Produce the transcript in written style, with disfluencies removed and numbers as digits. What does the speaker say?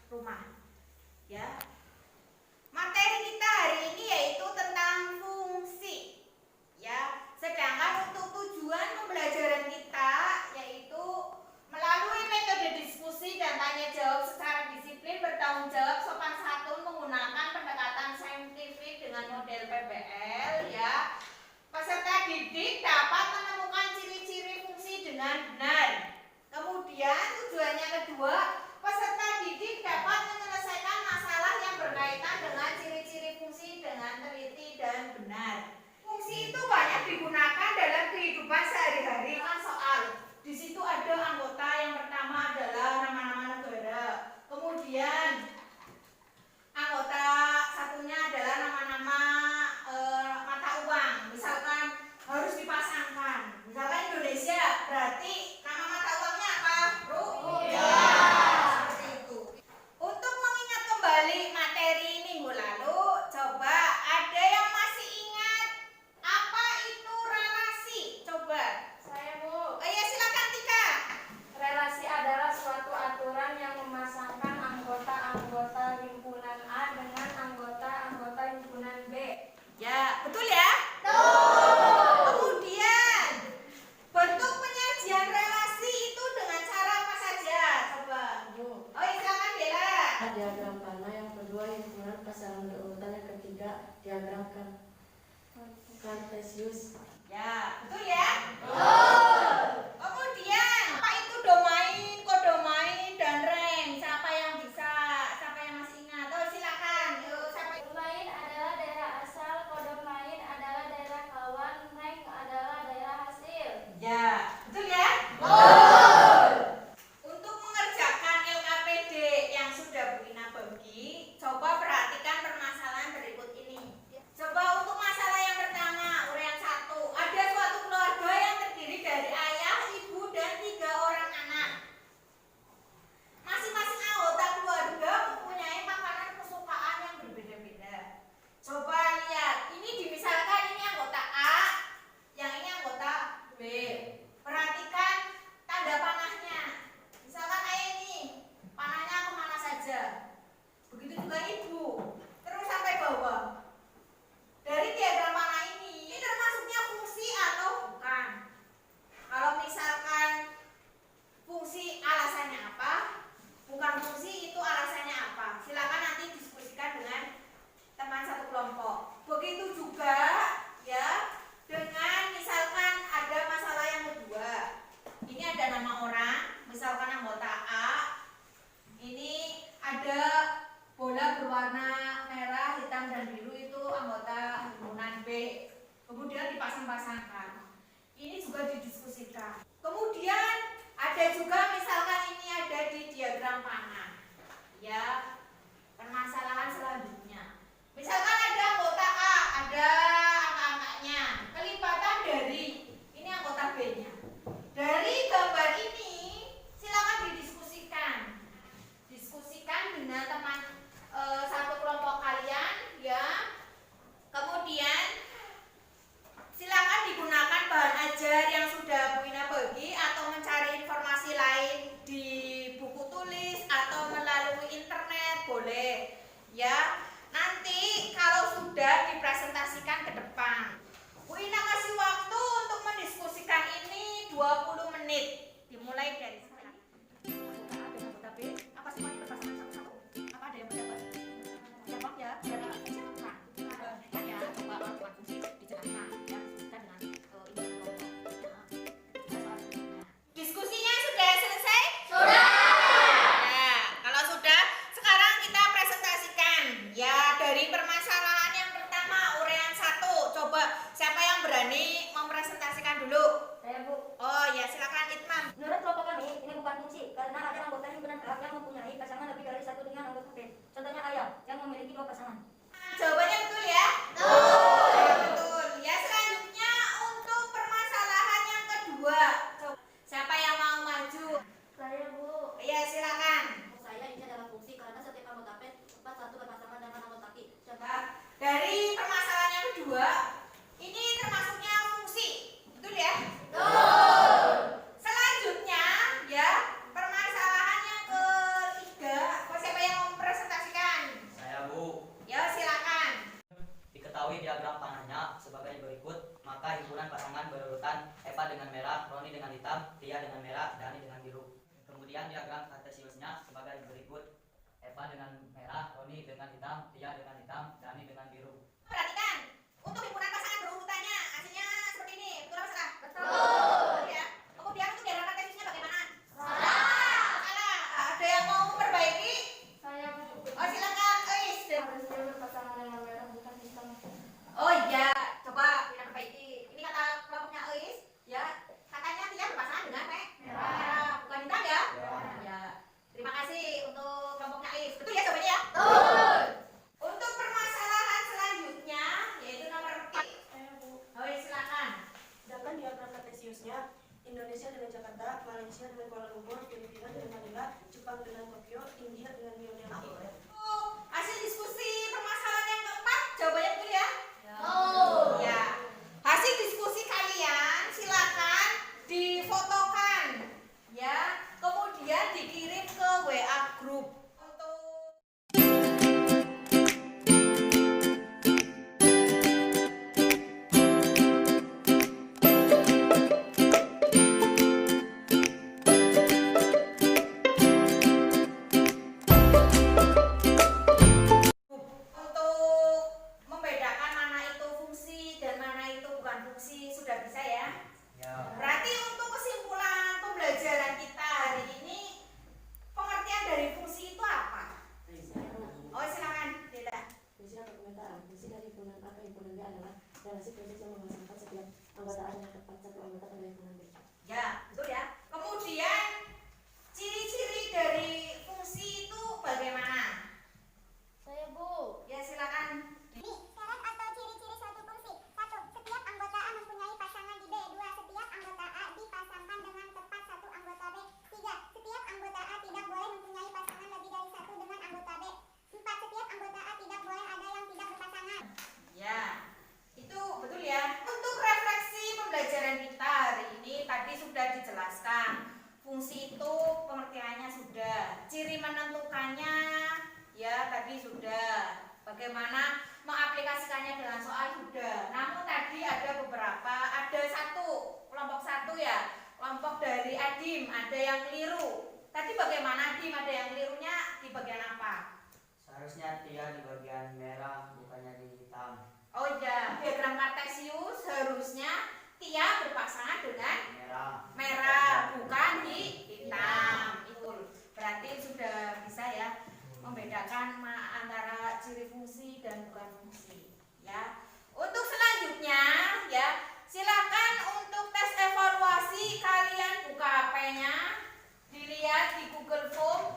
rumah. Ya. Materi kita hari ini yaitu tentang fungsi. Ya. Sedangkan untuk tujuan pembelajaran kita yaitu melalui metode diskusi dan tanya jawab secara disiplin, bertanggung jawab, sopan santun, menggunakan pendekatan saintifik dengan model PBL, ya. Peserta didik dapat menemukan ciri-ciri fungsi dengan benar. Kemudian tujuannya kedua, peserta didik dapat menyelesaikan masalah yang berkaitan dengan ciri-ciri fungsi dengan teliti dan benar. Fungsi itu banyak digunakan dalam kehidupan sehari-hari. Kan soal di situ ada anggota, yang pertama adalah nama-nama negara. Kemudian anggota satunya adalah nama-nama mata uang. Misalkan harus dipasangkan. Misalkan Indonesia, berarti nama mata uangnya apa? Rupiah. Seperti itu. Untuk mengingat kembali materi minggu lalu, coba ada yang masih ingat apa itu relasi? Coba. Saya, Bu. Oh iya, silakan Tika. Relasi adalah suatu aturan yang memasangkan anggota-anggota himpunan A dengan anggota-anggota himpunan B. Ya, betul ya? Kemudian bentuk penyajian relasi itu dengan cara apa saja? Coba. Bu. Oh iya, silakan Bella. Diagram panah, yang kedua himpunan pasangan berurutan, yang ketiga diagram Kartesius. Ya, betul ya? Kemudian apa itu domain, kodomain, dan rank? Siapa yang bisa? Siapa yang masih ingat? Oh, silakan. Yuk, siapa? Domain adalah daerah asal, kodomain adalah daerah kawan, rank adalah daerah hasil. Ya, betul ya? Untuk mengerjakan LKPD yang sudah Bu Ina bagi, coba perhatikan permasalahan berikut ini. Coba untuk masalah yang pertama, uraian 1. Ada suatu keluarga yang terdiri dari ayah, ibu, dan 3 orang anak. Masing-masing anggota keluarga mempunyai makanan kesukaan yang berbeda-beda. Coba lihat, ini dimisalkan ini anggota A, yang ini anggota B. Perhatikan tanda panahnya. Misalkan kayak ini, panahnya kemana saja. Begitu juga ibu. Terus sampai bawah. Dari diagram panah ini termasuknya fungsi atau bukan? Kalau misalkan fungsi alasannya apa, bukan fungsi itu alasannya apa. Silakan nanti diskusikan dengan teman satu kelompok. Begitu juga ya dengan misalkan ada masalah yang kedua. Ini ada nama orang, misalkan anggota A. Ini ada bola berwarna merah, hitam, dan biru, itu anggota himpunan B. Kemudian dipasang-pasangkan. Ini juga didiskusikan. Kemudian ada juga misalkan ini ada di diagram panah. Ya, permasalahan selanjutnya. Misalkan ada anggota A, ada angka-angkanya. Kelipatan dari ini anggota B-nya. Dari gambar ini silakan didiskusikan. Diskusikan dengan teman satu kelompok kalian, ya. Kemudian silakan digunakan bahan ajar yang sudah Bu Ina bagi atau mencari informasi lain di buku tulis atau melalui internet boleh, ya. Nanti kalau sudah dipresentasikan ke depan, Bu Ina kasih waktu untuk mendiskusikan ini 20 menit. Dimulai dari sekarang. Ada anggota B, apa semuanya berpasangan satu-satu? Apa ada yang mendapat? Jawab ya, biar dijelaskan. Kan ya, coba lakukan fungsi dijelaskan ya, diskusikan dengan ini kelompok. Diskusinya sudah selesai? Sudah. Ya, kalau sudah, sekarang kita presentasikan. Ya, dari permasalahan yang pertama, uraian 1. Coba siapa yang berani mempresentasikan dulu? Saya, Bu. Oh ya, silakan Itmam. Menurut kelompok kami, ini bukan fungsi karena ada anggota himpunan A yang mempunyai pasangan lebih dari satu dengan anggota B. Contohnya ayah yang memiliki 2 pasangan. Jawabannya betul ya? Betul. Ya, betul. Ya, selanjutnya untuk permasalahan yang kedua. Coba, siapa yang mau maju? Saya, Bu. Ya, silakan. Menurut saya ini adalah fungsi karena setiap anggota P tepat satu berpasangan dengan anggota Q. Contoh, Nah, dari permasalahan yang kedua, ini termasuknya fungsi. Betul ya? Betul. Selanjutnya, ya, permasalahan yang ketiga. Siapa yang mau hitam, Tia dengan hitam, Dani dengan biru. Perhatikan, untuk himpunan pasangan berurutannya hasilnya seperti ini, betul apa salah? Betul. Ya. Kemudian untuk daerah kartesiusnya bagaimana? Salah. Ada yang mau memperbaiki? Saya Bu. Oh silakan, Ais. Harusnya berpasangan dengan merah bukan hitam. Oh iya, coba kita perbaiki. Ini kata kelompoknya Ais, ya. Katanya Tia berpasangan dengan merah, bukan hitam ya? Ya. Terima kasih untuk kelompoknya Ais. Betul ya jawabannya ya? Betul. Untuk permasalahan selanjutnya yaitu nomor 4. Saya Bu. Oh iya, silakan. Sedangkan diagram kartesiusnya Indonesia dengan Jakarta, Malaysia dengan Kuala Lumpur, Filipina dengan Manila, Jepang dengan Tokyo, India dengan New Delhi. Hasil diskusi permasalahan yang keempat jawabannya betul ya? Betul. Ya. Hasil diskusi kalian silakan difotokan ya, kemudian dikirim ke WA grup. Untuk Untuk membedakan mana itu fungsi dan mana itu bukan fungsi sudah bisa ya? Ya. Berarti untuk kesimpulan pembelajaran kita hari ini, pengertian dari fungsi itu apa? Oh silakan, Deda. Fungsi atau pemetaan. Fungsi dari himpunan A ke himpunan B adalah relasi proses yang memasangkan setiap anggota A dengan tepat satu anggota pada himpunan B. Ya, betul ya. Kemudian ciri-ciri dari fungsi itu bagaimana? Saya Bu. Ya silakan. Syarat atau ciri-ciri suatu fungsi. 1. Setiap anggota A mempunyai pasangan di B. 2. Setiap anggota A dipasangkan dengan tepat satu anggota B. 3. Setiap anggota A tidak boleh mempunyai pasangan lebih dari satu dengan anggota B. 4. Setiap anggota A tidak boleh ada yang tidak berpasangan. Ya, itu betul ya. Untuk refleksi pembelajaran kita hari ini tadi sudah dijelaskan. Fungsi itu pengertiannya sudah, ciri menentukannya ya tadi sudah. Bagaimana mengaplikasikannya dalam soal sudah. Namun tadi ada beberapa, ada kelompok satu ya, kelompok dari Adim, ada yang keliru. Tadi bagaimana Adim, ada yang kelirunya di bagian apa? Seharusnya Tia di bagian merah, bukannya di hitam. Oh iya, diagram kartesius harusnya Tia berpasangan dengan merah, bukan di hitam. Itu berarti sudah bisa ya membedakan antara ciri fungsi dan bukan fungsi. Ya. Untuk selanjutnya ya, silakan untuk tes evaluasi kalian buka HP-nya, dilihat di Google Form